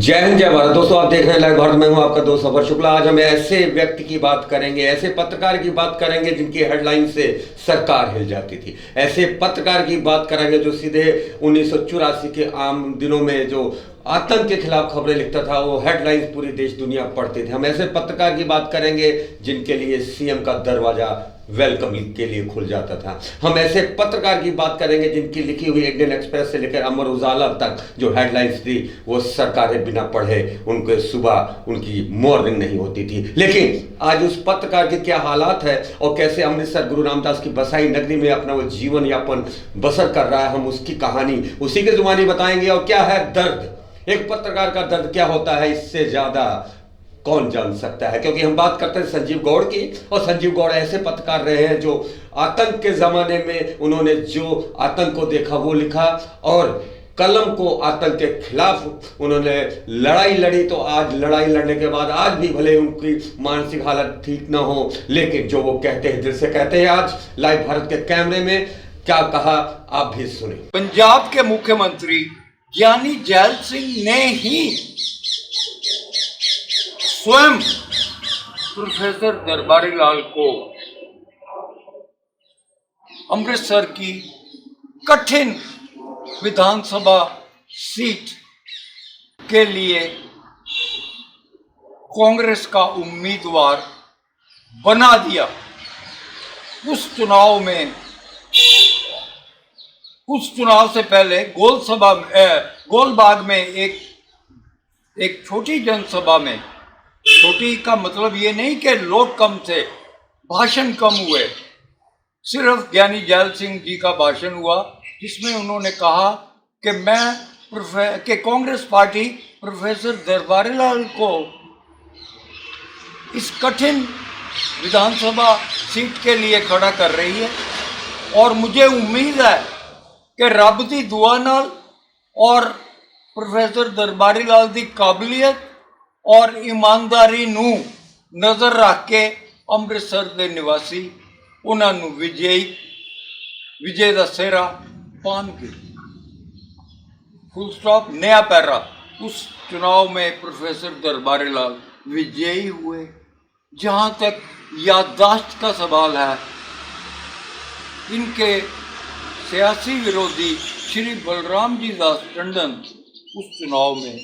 जय हिंद जय भारत। दोस्तों, आप देख रहे हैं लाइव भारत। मैं हूं आपका दोस्त सफर शुक्ला। आज हम ऐसे व्यक्ति की बात करेंगे, ऐसे पत्रकार की बात करेंगे जिनकी हेडलाइन से सरकार हिल जाती थी। ऐसे पत्रकार की बात करेंगे जो सीधे 1984 के आम दिनों में जो आतंक के खिलाफ खबरें लिखता था, वो हेडलाइंस पूरी देश दुनिया पढ़ते थे। हम ऐसे पत्रकार की बात करेंगे जिनके लिए सीएम का दरवाजा वेलकम के लिए खुल जाता था। हम ऐसे पत्रकार की बात करेंगे जिनकी लिखी हुई इंडियन एक्सप्रेस से लेकर अमर उजाला तक जो हेडलाइंस थी वो सरकारें बिना पढ़े उनके सुबह उनकी मॉर्निंग नहीं होती थी। लेकिन आज उस पत्रकार के क्या हालात है और कैसे अमृतसर गुरु रामदास की बसाई नगरी में अपना वो जीवन यापन बसर कर रहा है, हम उसकी कहानी उसी के जुबानी बताएंगे। और क्या है दर्द, एक पत्रकार का दर्द क्या होता है, इससे ज्यादा कौन जान सकता है। क्योंकि हम बात करते हैं संजीव गौड़ की, और संजीव गौड़ ऐसे पत्रकार रहे हैं जो आतंक के जमाने में उन्होंने जो आतंक को देखा वो लिखा, और कलम को आतंक के खिलाफ उन्होंने लड़ाई लड़ी। तो आज लड़ाई लड़ने के बाद आज भी भले उनकी मानसिक हालत ठीक ना हो, लेकिन जो वो कहते हैं दिल से कहते हैं। आज लाइव भारत के कैमरे में क्या कहा आप भी सुने। पंजाब के मुख्यमंत्री ज्ञानी जैल सिंह ने ही स्वयं प्रोफेसर दरबारी लाल को अमृतसर की कठिन विधानसभा सीट के लिए कांग्रेस का उम्मीदवार बना दिया। उस चुनाव से पहले गोलबाग में एक छोटी जनसभा में, छोटी का मतलब ये नहीं कि लोग कम थे, भाषण कम हुए, सिर्फ ज्ञानी जैल सिंह जी का भाषण हुआ जिसमें उन्होंने कहा कि कांग्रेस पार्टी प्रोफेसर दरबारी लाल को इस कठिन विधानसभा सीट के लिए खड़ा कर रही है, और मुझे उम्मीद है कि रब दी दुआ नाल और प्रोफेसर दरबारी लाल दी काबिलियत और ईमानदारी नू नज़र रख के अमृतसर के निवासी उन्होंने विजय का सेहरा पाएंगे। फुल स्टॉप, नया पैरा। उस चुनाव में प्रोफेसर दरबारी लाल विजयी हुए। जहाँ तक याददाश्त का सवाल है, इनके सियासी विरोधी श्री बलराम जी दास टंडन उस चुनाव में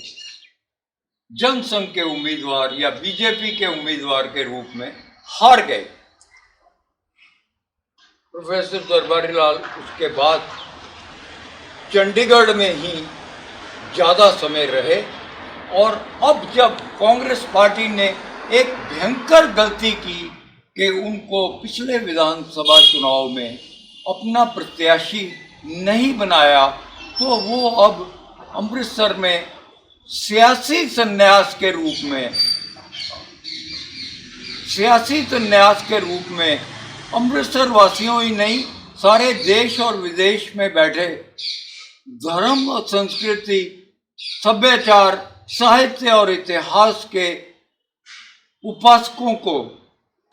जनसंघ के उम्मीदवार या बीजेपी के उम्मीदवार के रूप में हार गए। प्रोफेसर दरबारी लाल उसके बाद चंडीगढ़ में ही ज़्यादा समय रहे, और अब जब कांग्रेस पार्टी ने एक भयंकर गलती की कि उनको पिछले विधानसभा चुनाव में अपना प्रत्याशी नहीं बनाया, तो वो अब अमृतसर में सियासी संन्यास के रूप में अमृतसर वासियों ही नहीं, सारे देश और विदेश में बैठे धर्म और संस्कृति, सभ्याचार, साहित्य और इतिहास के उपासकों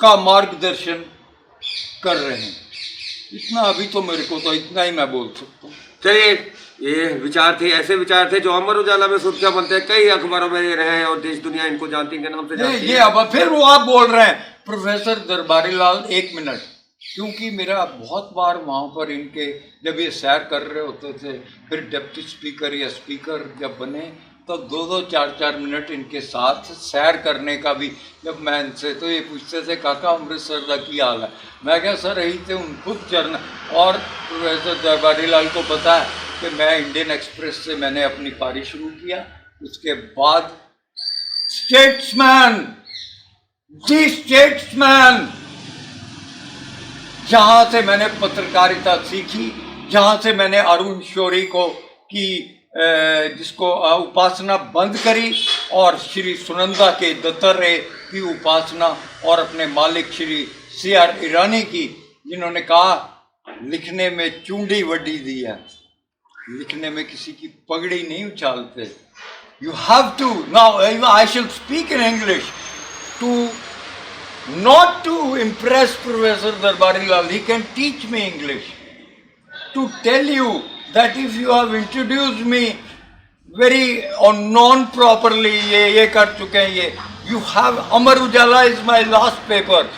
का मार्गदर्शन कर रहे हैं। इतना अभी तो मेरे को, तो इतना ही मैं बोल सकता हूँ। चलिए, ये विचार थे, ऐसे विचार थे जो अमर उजाला में सुर्खियां बनते हैं, कई अखबारों में ये रहे और देश दुनिया इनको जानती के नाम से जानती है। ये अब फिर वो आप बोल रहे हैं प्रोफेसर दरबारी लाल। एक मिनट, क्योंकि मेरा बहुत बार वहाँ पर इनके जब ये सैर कर रहे होते थे, फिर डिप्टी स्पीकर या स्पीकर जब बने तो 2-2, 4-4 मिनट इनके साथ सैर करने का भी, जब मैं इनसे तो ये पूछते थे काका अमृतसर का की हाल है, मैं क्या सर यही थे उन खुद चरना। और प्रोफेसर दरबारी लाल को पता है कि मैं इंडियन एक्सप्रेस से मैंने अपनी पारी शुरू किया, उसके बाद स्टेट्समैन, जहाँ से मैंने पत्रकारिता सीखी, जहाँ से मैंने अरुण शौरी को की जिसको उपासना बंद करी, और श्री सुनंदा के दत्तरे की उपासना, और अपने मालिक श्री CR ईरानी की, जिन्होंने कहा लिखने में चूंडी वड्डी दी है, लिखने में किसी की पगड़ी नहीं उछालते। You have to, now I shall speak in English to not to impress Professor Darbari Lal. He can teach me English to tell you that if you have introduced me very और non properly ये कर चुके हैं ये. You have Amar Ujala is my last paper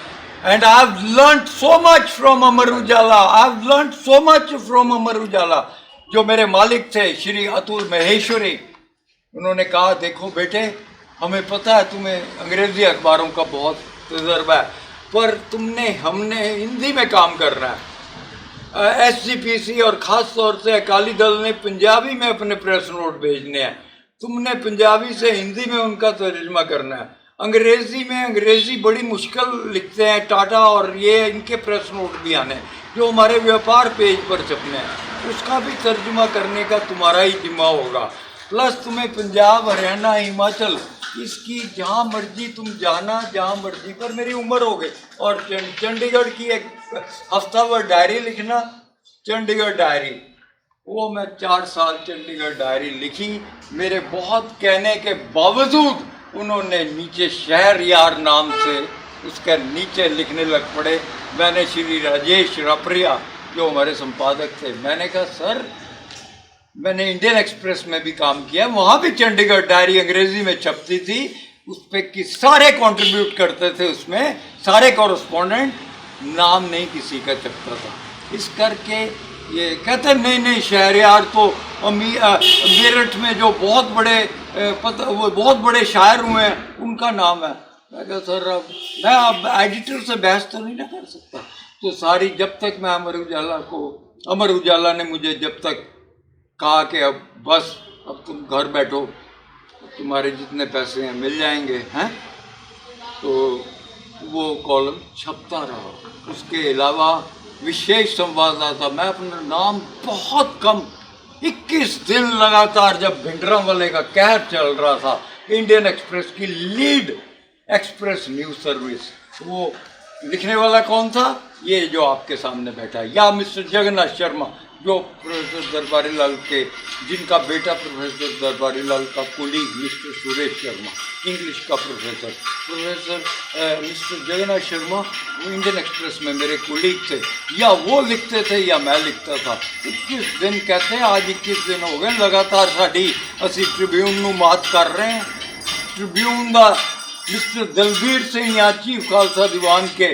and I have learn so much from Amar Ujala. I have learn so much from Amar Ujala. जो मेरे मालिक थे श्री अतुल महेश्वरी, उन्होंने कहा देखो बेटे, हमें पता है तुम्हें अंग्रेजी अखबारों का बहुत तजर्बा है, पर हमने हिंदी में काम करना है. SGPC और ख़ास तौर से अकाली दल ने पंजाबी में अपने प्रेस नोट भेजने हैं. तुमने पंजाबी से हिंदी में उनका तर्जमा करना है. अंग्रेज़ी बड़ी मुश्किल लिखते हैं टाटा, और ये इनके प्रेस नोट भी आने जो हमारे व्यापार पेज पर छपने हैं, उसका भी तर्जुमा करने का तुम्हारा ही जिम्मा होगा. प्लस तुम्हें पंजाब, हरियाणा, हिमाचल, इसकी जहाँ मर्जी तुम जाना, जहाँ मर्जी. पर मेरी उम्र हो गई. और चंडीगढ़ की एक हफ्तावार डायरी लिखना, चंडीगढ़ डायरी, वो मैं 4 साल चंडीगढ़ डायरी लिखी. मेरे बहुत कहने के बावजूद उन्होंने नीचे शहर यार नाम से उसके नीचे लिखने लग पड़े. मैंने श्री राजेश रापरिया जो हमारे संपादक थे, मैंने कहा सर, मैंने इंडियन एक्सप्रेस में भी काम किया, वहाँ भी चंडीगढ़ डायरी अंग्रेजी में छपती थी. उस पर कि सारे कंट्रीब्यूट करते थे, उसमें सारे कॉरेस्पॉन्डेंट, नाम नहीं किसी का छपता था. इस करके ये कहते नहीं शहरयार तो मेरठ में जो बहुत बड़े वो बहुत बड़े शायर हुए हैं उनका नाम है. मैं कहा सर मैं अब एडिटर से बहस तो नहीं ना कर सकता. तो सारी जब तक मैं अमर उजाला ने मुझे जब तक कहा कि अब बस, अब तुम घर बैठो, तुम्हारे जितने पैसे हैं मिल जाएंगे हैं, तो वो कॉलम छपता रहा. उसके अलावा विशेष संवाददाता, मैं अपना नाम बहुत कम, 21 दिन लगातार जब भिंडरांवाले का कहर चल रहा था, इंडियन एक्सप्रेस की लीड एक्सप्रेस न्यूज़ सर्विस, वो लिखने वाला कौन था? ये जो आपके सामने बैठा है, या मिस्टर जगन्नाथ शर्मा जो प्रोफेसर दरबारी लाल के, जिनका बेटा प्रोफेसर दरबारी लाल का colleague mister Suresh Sharma, English का प्रोफेसर मिस्टर जगन्नाथ शर्मा, वो इंडियन एक्सप्रेस में मेरे कुलीग थे. या वो लिखते थे या मैं लिखता था. 21 दिन कहते हैं, आज 21 दिन हो गए लगातार साड़ी असी ट्रिब्यून नू मात कर रहे हैं. ट्रिब्यून का मिस्टर दलबीर सिंह या चीफ खालसा दीवान के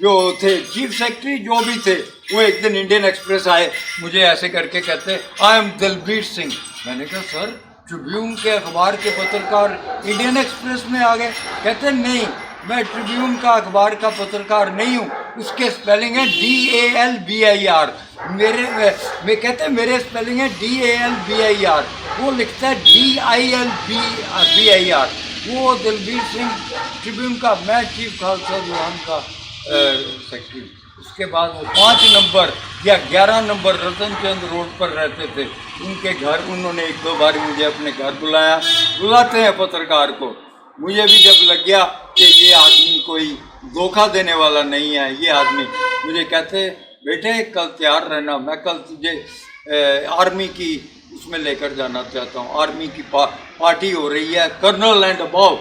जो थे चीफ सेक्रेटरी जो भी थे, वो एक दिन इंडियन एक्सप्रेस आए, मुझे ऐसे करके कहते आई एम दलबीर सिंह. मैंने कहा सर, ट्रिब्यून के अखबार के पत्रकार इंडियन एक्सप्रेस में आ गए. कहते नहीं, मैं ट्रिब्यून का अखबार का पत्रकार नहीं हूँ, उसके स्पेलिंग है DALBIR. मैं कहते हैं मेरे स्पेलिंग है DALBIR, वो लिखता है DILBIR. वो दलबीर सिंह ट्रिब्यून का, मैं चीफ खालसा दीवान का सेक्रेटरी. उसके बाद वो 5 नंबर या 11 नंबर रतन चंद रोड पर रहते थे, उनके घर उन्होंने 1-2 बार मुझे अपने घर बुलाते हैं पत्रकार को. मुझे भी जब लग गया कि ये आदमी कोई धोखा देने वाला नहीं है, ये आदमी, मुझे कहते बेटे कल तैयार रहना, मैं कल तुझे आर्मी की उसमें लेकर जाना चाहता हूँ, आर्मी की पार्टी हो रही है, कर्नल एंड अबव,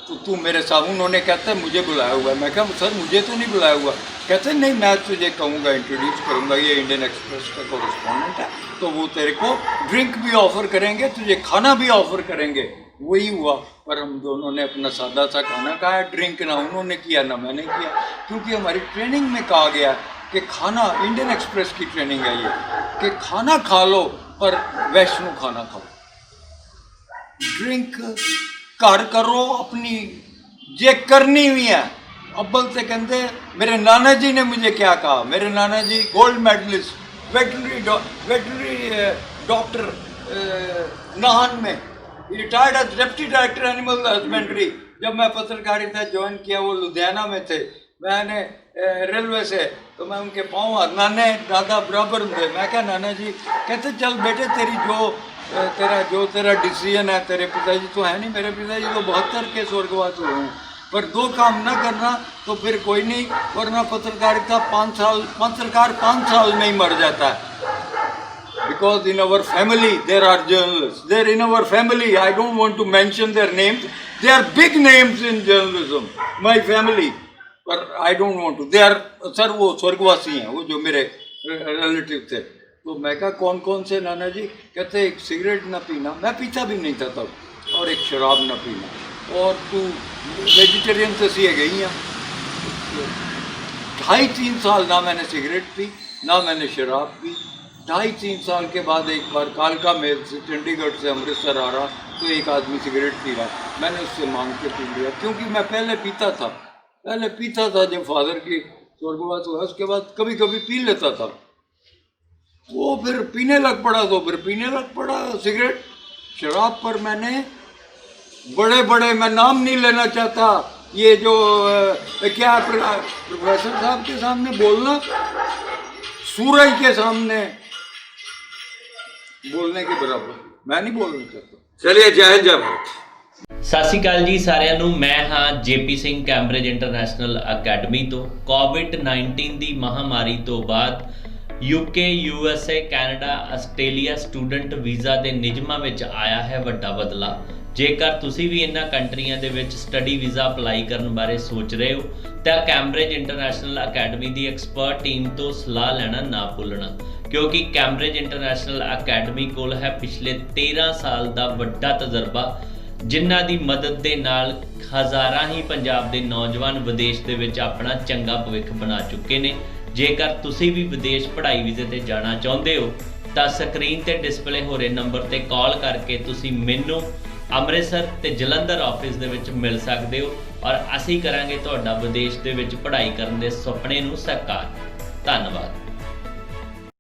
तो तू मेरे साथ. उन्होंने कहते मुझे बुलाया हुआ है. मैं कहा सर मुझे तो नहीं बुलाया हुआ. कहते नहीं, मैं तुझे कहूँगा, इंट्रोड्यूस करूँगा, ये इंडियन एक्सप्रेस का कॉरेस्पॉन्डेंट है, तो वो तेरे को ड्रिंक भी ऑफ़र करेंगे, तुझे खाना भी ऑफ़र करेंगे. वही हुआ. पर हम दोनों ने अपना सादा सा खाना खाया, ड्रिंक ना उन्होंने किया ना मैंने किया, क्योंकि हमारी ट्रेनिंग में कहा गया कि खाना, इंडियन एक्सप्रेस की ट्रेनिंग है ये, कि खाना खा लो पर वैष्णो खाना खाओ, ड्रिंक घर करो अपनी जे करनी हुई है. अव्वल से कहते मेरे नाना जी ने मुझे क्या कहा, मेरे नाना जी gold medalist, veterinary doctor Nahan में, retired as deputy director animal husbandry. जब मैं पत्रकारिता ज्वाइन किया वो लुधियाना में थे, मैंने रेलवे से, तो मैं उनके पाँव हाथ, नाने दादा बराबर थे. मैं क्या नाना जी, कहते चल बेटे तेरा डिसीजन है, तेरे पिताजी तो है नहीं, मेरे पिताजी तो 72 के स्वर्गवास हुए हैं, पर 2 काम ना करना तो फिर कोई नहीं, वरना पत्रकारिता 5 साल में ही मर जाता है. Because in our family there are journalists. There in our family, I don't want to mention their names. They are big names in journalism. My family, but I don't want to. They are, sir वो स्वर्गवासी हैं, वो जो मेरे relative थे, तो मैं कहा कौन कौन से नाना जी? कहते एक सिगरेट ना पीना, मैं पीता भी नहीं था तब, और एक शराब ना पीना, और तू वेजिटेरियन से सी गई हैं। 2.5-3 साल ना मैंने सिगरेट पी, ना मैंने शराब पी। 2.5-3 साल के बाद एक बार कालका मेल से, चंडीगढ़ से अमृतसर आ रहा, तो एक आदमी सिगरेट पी रहा, मैंने उससे मांग के पी लिया, क्योंकि मैं पहले पीता था जब फादर की स्वर्गवास हुआ, उसके बाद कभी कभी पी लेता था। वो फिर पीने लग पड़ा, तो फिर पीने लग पड़ा सिगरेट। शराब पर मैंने बड़े मैं नाम नहीं लेना चाहता, ये जो क्या प्रोफेसर साहब के सामने बोलना, सूरज के सामने बोलने के बराबर, मैं नहीं बोलना चाहता। चलिए, जय हिंद, जय भारत। ਸਤਿ ਸ਼੍ਰੀ ਅਕਾਲ ਜੀ ਸਾਰਿਆਂ ਨੂੰ। ਮੈਂ ਹਾਂ JP Singh, Cambridge international academy ਤੋਂ। ਕੋਵਿਡ-19 ਦੀ ਮਹਾਮਾਰੀ ਤੋਂ ਬਾਅਦ UK, USA, Canada, Australia student visa ਦੇ ਨਿਯਮਾਂ ਵਿੱਚ ਆਇਆ ਹੈ ਵੱਡਾ ਬਦਲਾਅ। ਜੇਕਰ ਤੁਸੀਂ ਵੀ ਇਹਨਾਂ ਕੰਟਰੀਆਂ ਦੇ ਵਿੱਚ ਸਟੱਡੀ ਵੀਜ਼ਾ ਅਪਲਾਈ ਕਰਨ ਬਾਰੇ ਸੋਚ ਰਹੇ ਹੋ ਤਾਂ ਕੈਂਬਰਿਜ ਇੰਟਰਨੈਸ਼ਨਲ ਅਕੈਡਮੀ ਦੀ ਐਕਸਪਰਟ ਟੀਮ ਤੋਂ ਸਲਾਹ ਲੈਣਾ ਨਾ ਭੁੱਲਣਾ, ਕਿਉਂਕਿ ਕੈਂਬਰਿਜ ਇੰਟਰਨੈਸ਼ਨਲ ਅਕੈਡਮੀ ਕੋਲ ਹੈ ਪਿਛਲੇ 13 ਸਾਲ ਦਾ ਵੱਡਾ ਤਜਰਬਾ, ਜਿਨ੍ਹਾਂ ਦੀ ਮਦਦ ਦੇ ਨਾਲ ਹਜ਼ਾਰਾਂ ਹੀ ਪੰਜਾਬ ਦੇ ਨੌਜਵਾਨ ਵਿਦੇਸ਼ ਦੇ ਵਿੱਚ ਆਪਣਾ ਚੰਗਾ ਭਵਿੱਖ ਬਣਾ ਚੁੱਕੇ ਨੇ। ਜੇਕਰ ਤੁਸੀਂ ਵੀ ਵਿਦੇਸ਼ ਪੜ੍ਹਾਈ ਵੀਜ਼ੇ ਤੇ ਜਾਣਾ ਚਾਹੁੰਦੇ ਹੋ ਤਾਂ ਸਕਰੀਨ ਤੇ ਡਿਸਪਲੇ ਹੋ ਰਹੇ ਨੰਬਰ ਤੇ ਕਾਲ ਕਰਕੇ ਤੁਸੀਂ ਮੈਨੂੰ ਅੰਮ੍ਰਿਤਸਰ ਤੇ ਜਲੰਧਰ ਆਫਿਸ ਦੇ ਵਿੱਚ ਮਿਲ ਸਕਦੇ ਹੋ, ਔਰ ਅਸੀਂ ਕਰਾਂਗੇ ਤੁਹਾਡਾ ਵਿਦੇਸ਼ ਦੇ ਵਿੱਚ ਪੜ੍ਹਾਈ ਕਰਨ ਦੇ ਸੁਪਨੇ ਨੂੰ ਸਾਕਾਰ। ਧੰਨਵਾਦ।